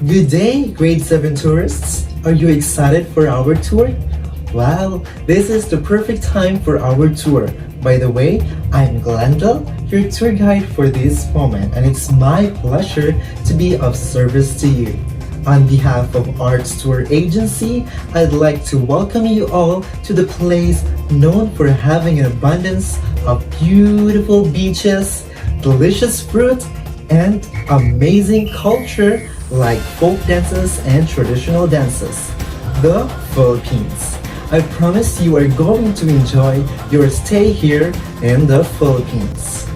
Good day, grade 7 tourists! Are you excited for our tour? Well, this is the perfect time for our tour. By the way, I'm Glendyl, your tour guide for this moment, and it's my pleasure to be of service to you. On behalf of Arts Tour Agency, I'd like to welcome you all to the place known for having an abundance of beautiful beaches, delicious fruit, and amazing culture like folk dances and traditional dances, the Philippines. I promise you are going to enjoy your stay here in the Philippines.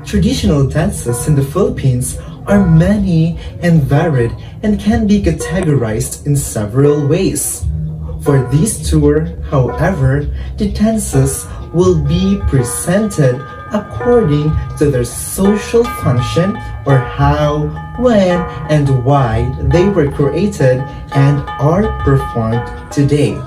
Traditional dances in the Philippines are many and varied and can be categorized in several ways. For this tour, however, the dances will be presented according to their social function or how, when, and why they were created and are performed today.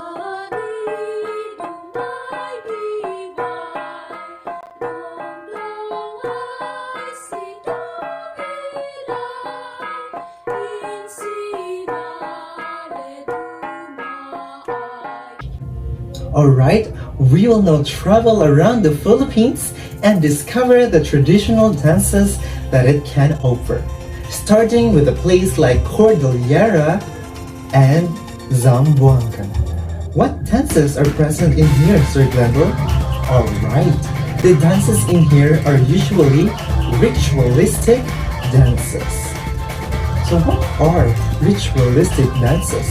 Alright, we will now travel around the Philippines and discover the traditional dances that it can offer. Starting with a place like Cordillera and Zamboanga. What dances are present in here, Sir Glendyl? Alright, the dances in here are usually ritualistic dances. So what are ritualistic dances?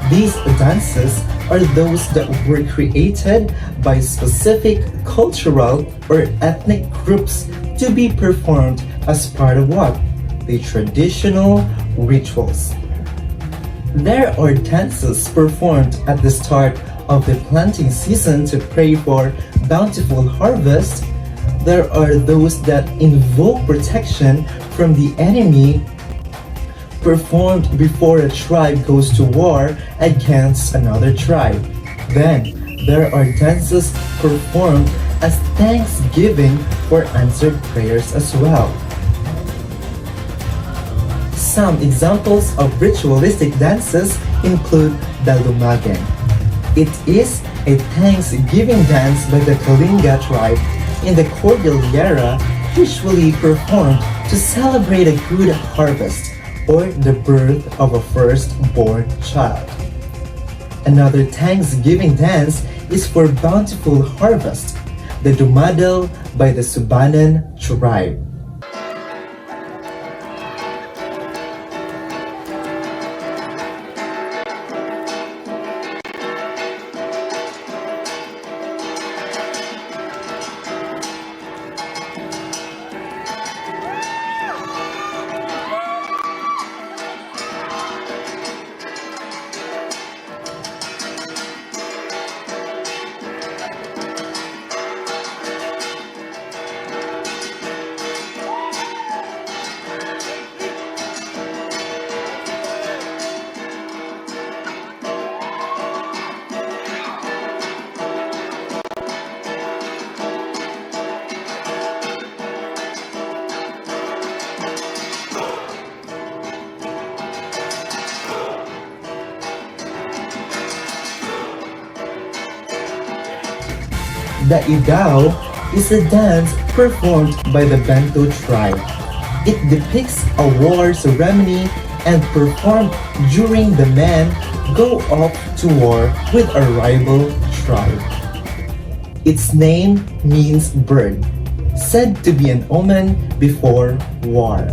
These dances are those that were created by specific cultural or ethnic groups to be performed as part of what? The traditional rituals. There are dances performed at the start of the planting season to pray for bountiful harvest. There are those that invoke protection from the enemy, performed before a tribe goes to war against another tribe. Then, there are dances performed as thanksgiving for answered prayers as well. Some examples of ritualistic dances include the Lumagan. It is a thanksgiving dance by the Kalinga tribe in the Cordillera, usually performed to celebrate a good harvest or the birth of a firstborn child. Another Thanksgiving dance is for bountiful harvest, the Dumadel by the Subanan tribe. The Igao is a dance performed by the Bento tribe. It depicts a war ceremony and performed during the men go off to war with a rival tribe. Its name means bird, said to be an omen before war.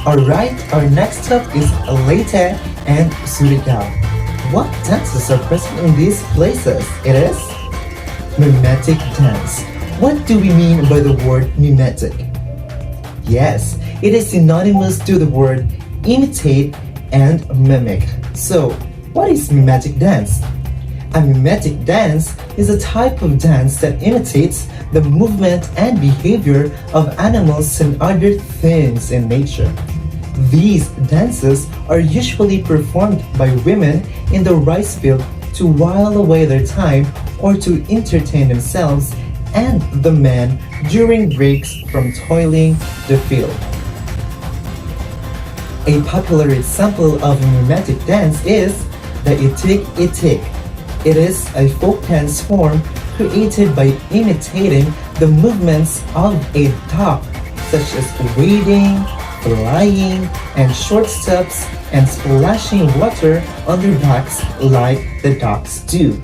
Alright, our next stop is Leyte and Surigao. What dances are present in these places? It is mimetic dance. What do we mean by the word mimetic? Yes, it is synonymous to the word imitate and mimic. So, what is mimetic dance? A mimetic dance is a type of dance that imitates the movement and behavior of animals and other things in nature. These dances are usually performed by women in the rice field to while away their time or to entertain themselves, and the men during breaks from toiling the field. A popular example of a mimetic dance is the itik itik. It is a folk dance form created by imitating the movements of a duck, such as wading, flying, and short steps and splashing water on their backs like the ducks do.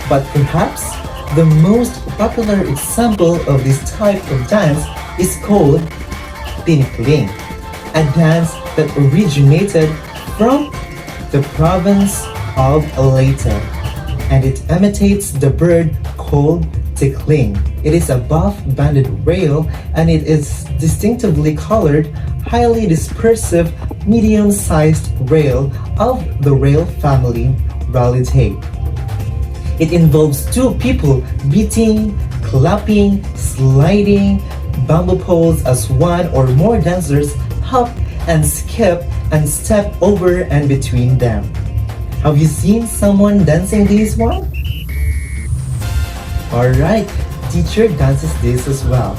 But perhaps the most popular example of this type of dance is called tinikling, a dance that originated from the province of Leyte, and it imitates the bird called tickling. It is a buff-banded rail, and it is distinctively colored, highly dispersive, medium-sized rail of the rail family Rallitae. It involves two people beating, clapping, sliding bamboo poles as one or more dancers hop and skip and step over and between them. Have you seen someone dancing this one? Alright, teacher dances this as well.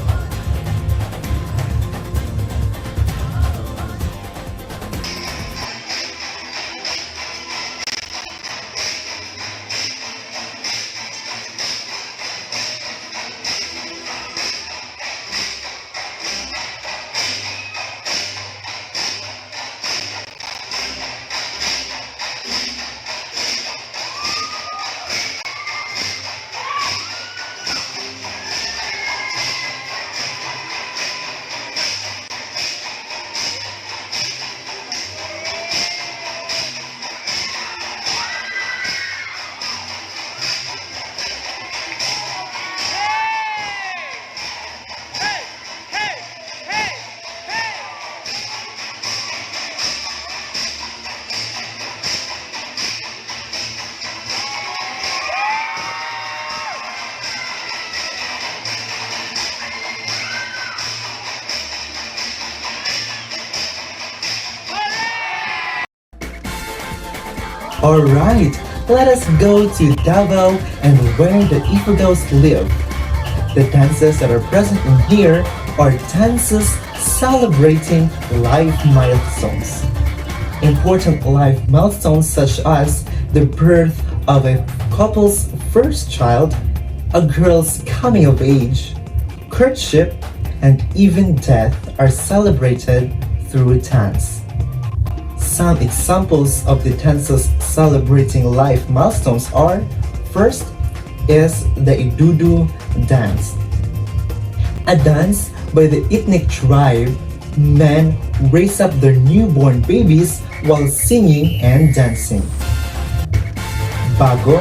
Alright, let us go to Davao and where the Ifugaos live. The dances that are present in here are dances celebrating life milestones. Important life milestones such as the birth of a couple's first child, a girl's coming of age, courtship, and even death are celebrated through dance. Some examples of the dances celebrating life milestones are: first is the Idudu dance, a dance by the ethnic tribe. Men raise up their newborn babies while singing and dancing. Bago,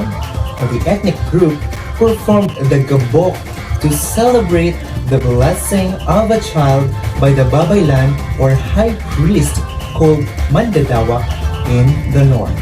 the ethnic group, performed the gabok to celebrate the blessing of a child by the babaylan or high priest called Mandadawa in the north.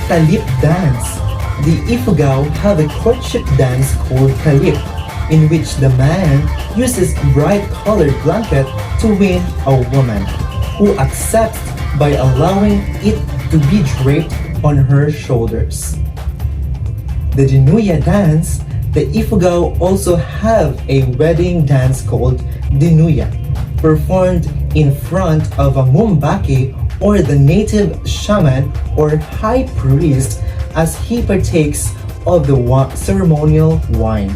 Talip dance. The Ifugao have a courtship dance called talip, in which the man uses bright colored blanket to win a woman, who accepts by allowing it to be draped on her shoulders. The Dinuya dance. The Ifugao also have a wedding dance called Dinuya, performed in front of a mumbake or the native shaman or high priest as he partakes of the ceremonial wine.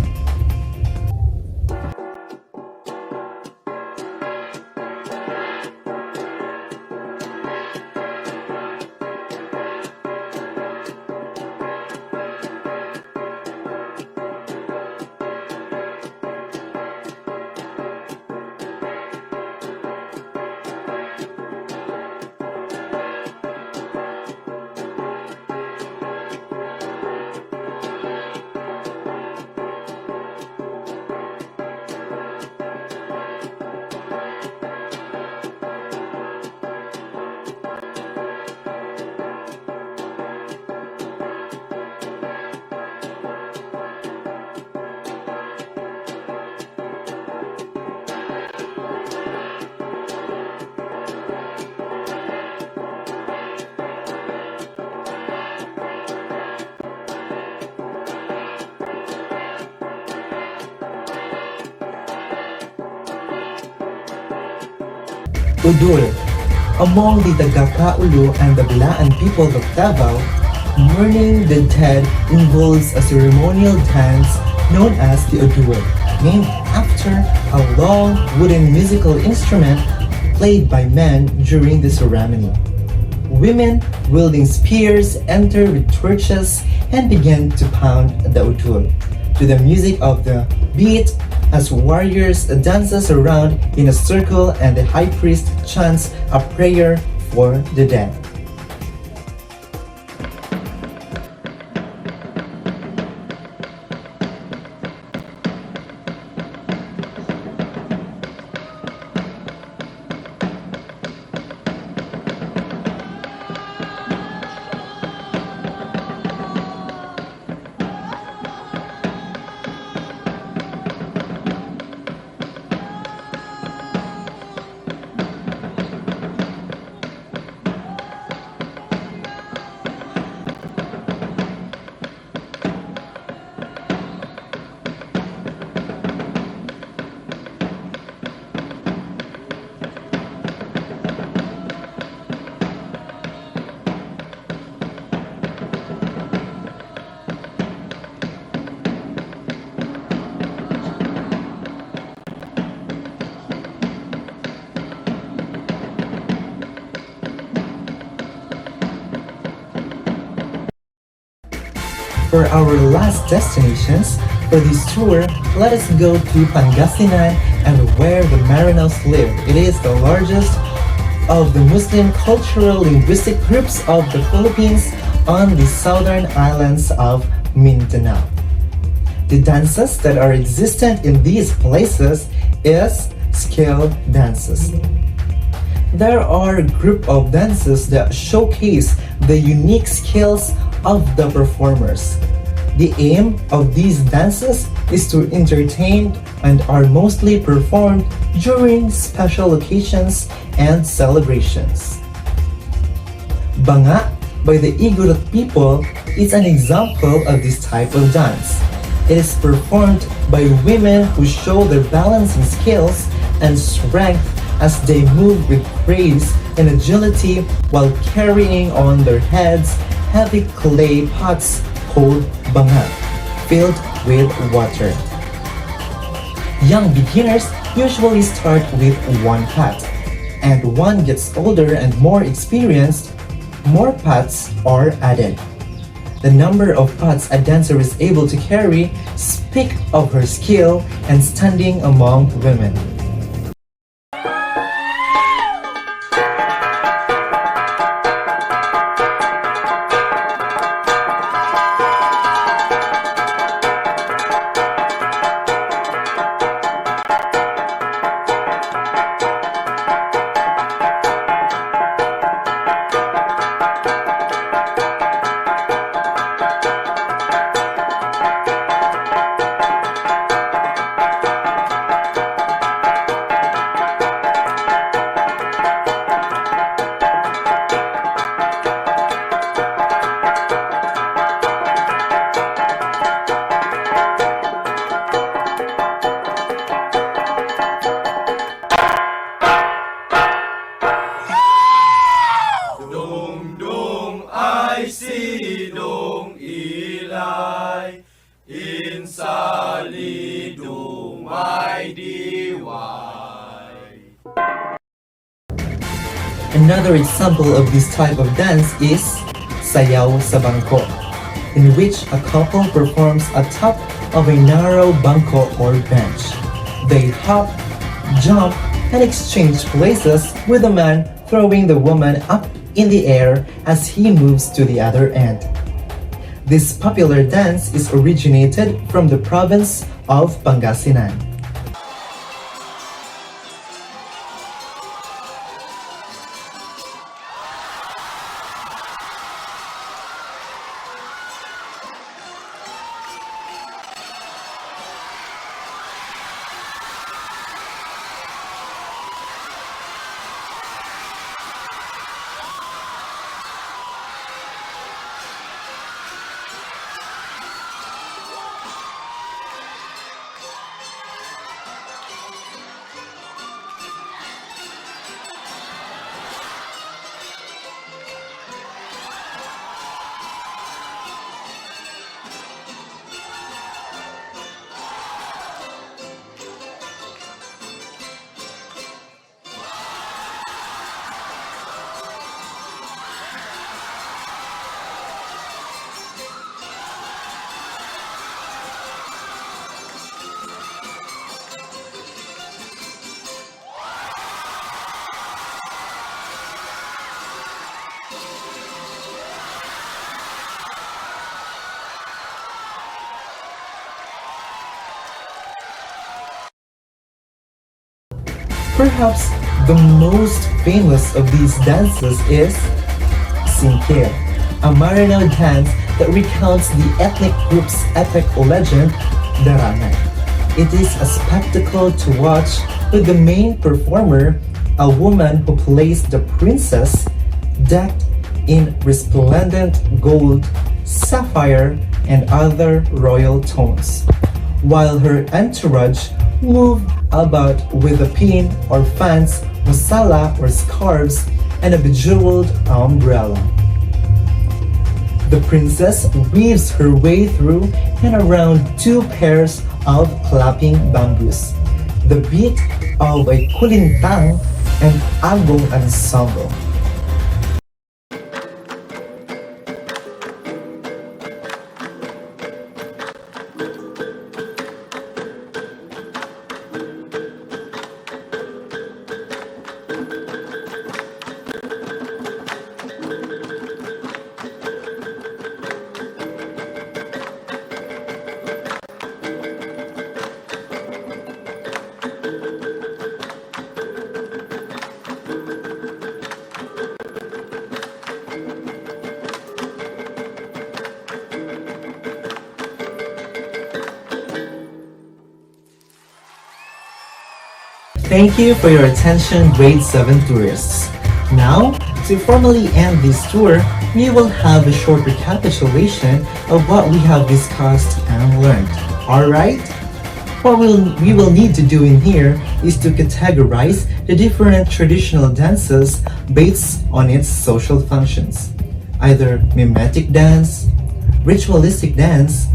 Udul. Among the Tagakaulu and the Blaan people of Davao, mourning the dead involves a ceremonial dance known as the Udul, named after a long wooden musical instrument played by men during the ceremony. Women wielding spears enter with torches and begin to pound the Udul to the music of the beat as warriors dances around in a circle and the high priest chants a prayer for the dead. For our last destinations for this tour, let us go to Pangasinan and where the Marinos live. It is the largest of the Muslim cultural linguistic groups of the Philippines on the southern islands of Mindanao. The dances that are existent in these places is skill dances. There are a group of dances that showcase the unique skills of the performers. The aim of these dances is to entertain and are mostly performed during special occasions and celebrations. Banga by the Igorot people is an example of this type of dance. It is performed by women who show their balancing skills and strength as they move with grace and agility while carrying on their heads heavy clay pots called banga, filled with water. Young beginners usually start with one pot, and one gets older and more experienced, more pots are added. The number of pots a dancer is able to carry speak of her skill and standing among women. Another example of this type of dance is sayaw sa bangko, in which a couple performs atop of a narrow bangko or bench. They hop, jump, and exchange places with the man throwing the woman up in the air as he moves to the other end. This popular dance is originated from the province of Pangasinan. Perhaps the most famous of these dances is Singkir, a Maranao dance that recounts the ethnic group's epic legend, Daranay. It is a spectacle to watch with the main performer, a woman who plays the princess, decked in resplendent gold, sapphire, and other royal tones, while her entourage move about with a pin or fans, masala or scarves, and a bejeweled umbrella. The princess weaves her way through and around two pairs of clapping bamboos, the beat of a kulintang and agong ensemble. Thank you for your attention, grade 7 tourists. Now, to formally end this tour, we will have a short recapitulation of what we have discussed and learned. Alright? What we will need to do in here is to categorize the different traditional dances based on its social functions. Either mimetic dance, ritualistic dance,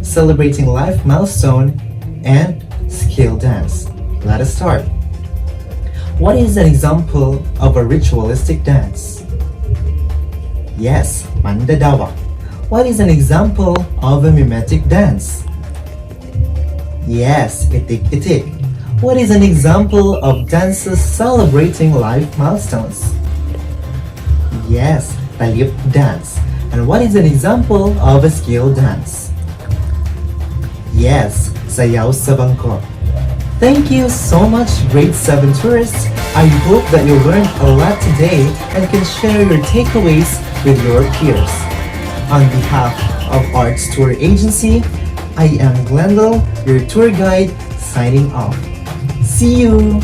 celebrating life milestone, and scale dance. Let us start. What is an example of a ritualistic dance? Yes, mandadawa. What is an example of a mimetic dance? Yes, itik itik. What is an example of dances celebrating life milestones? Yes, talip dance. And what is an example of a scale dance? Yes, sayaw sa bangko. Thank you so much, grade 7 tourists. I hope that you learned a lot today and can share your takeaways with your peers. On behalf of Arts Tour Agency, I am Glendyl, your tour guide, signing off. See you!